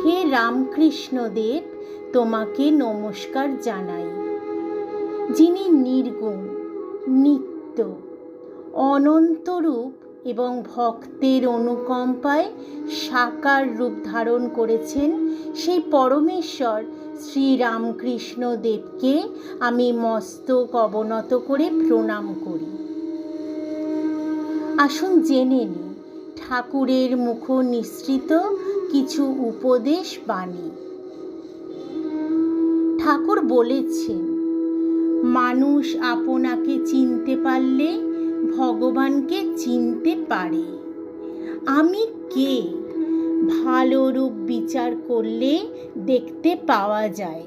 হে রামকৃষ্ণদেব, তোমাকে নমস্কার জানাই, যিনি নির্গুণ, নিত্য, অনন্তরূপ এবং ভক্তের অনুকম্পায় সাকার রূপ ধারণ করেছেন। সেই পরমেশ্বর শ্রীরামকৃষ্ণদেবকে আমি মস্তক অবনত করে প্রণাম করি। আসুন জেনে নিই ঠাকুরের মুখ নিঃসৃত কিছু উপদেশ বাণী। ঠাকুর বলেছেন, মানুষ আপনাকে চিনতে পারলে ভগবানকে চিনতে পারে। আমি কে ভালো রূপ বিচার করলে দেখতে পাওয়া যায়।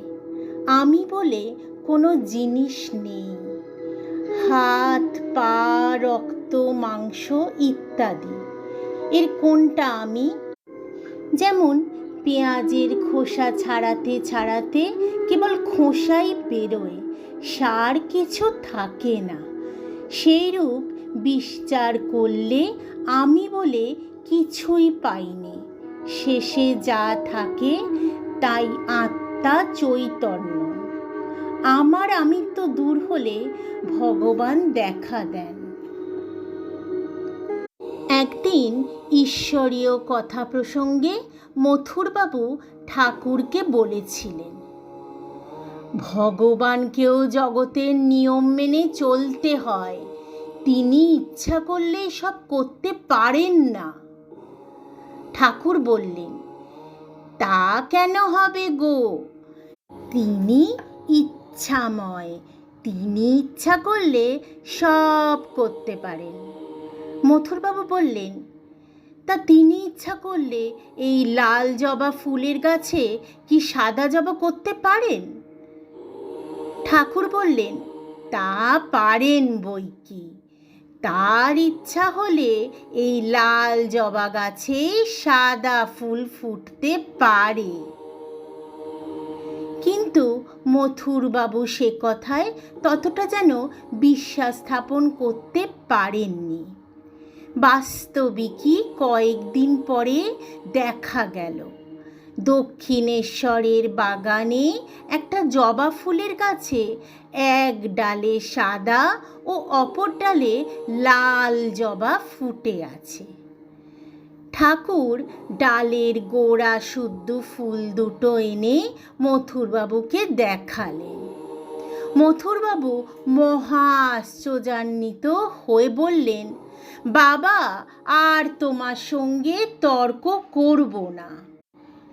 আমি বলে কোনো জিনিস নেই। হাত, পা, রক্ত, মাংস ইত্যাদি, এর কোনটা আমি? যেমন পেঁয়াজের খোসা ছাড়াতে ছাড়াতে কেবল খোসাই বেরোয়, সার কিছু থাকে না। সেইরূপ বিচার করলে আমি বলে কিছুই পাইনি। শেষে যা থাকে তাই আত্মা চৈতন্য। আমার আমিত্ব দূর হলে ভগবান দেখা দেন। একদিন ঈশ্বরীয় কথা প্রসঙ্গে মথুরবাবু ঠাকুরকে বলেছিলেন, ভগবানকেও জগতের নিয়ম মেনে চলতে হয়। তিনি ইচ্ছা করলে সব করতে পারেন না। ঠাকুর বললেন, তা কেন হবে গো? তিনি ইচ্ছাময়, তিনি ইচ্ছা করলে সব করতে পারেন। মথুরবাবু বললেন, তা তিনি ইচ্ছা করলে এই লাল জবা ফুলের গাছে কি সাদা জবা করতে পারেন? ঠাকুর বললেন, তা পারেন বই কি। তার ইচ্ছা হলে এই লাল জবা গাছে সাদা ফুল ফুটতে পারে। কিন্তু মথুরবাবু সে কথায় ততটা যেন বিশ্বাস স্থাপন করতে পারেননি। বাস্তবিকই কয়েকদিন পরে দেখা গেল, দক্ষিণেশ্বরের বাগানে একটা জবা ফুলের গাছে এক ডালে সাদা ও অপর ডালে লাল জবা ফুটে আছে। ঠাকুর ডালের গোড়া শুদ্ধ ফুল দুটো এনে মথুরবাবুকে দেখালেন। মথুরবাবু মহা আশ্চর্যান্বিত হয়ে বললেন, বাবা, আর তোমার সঙ্গে তর্ক করব না।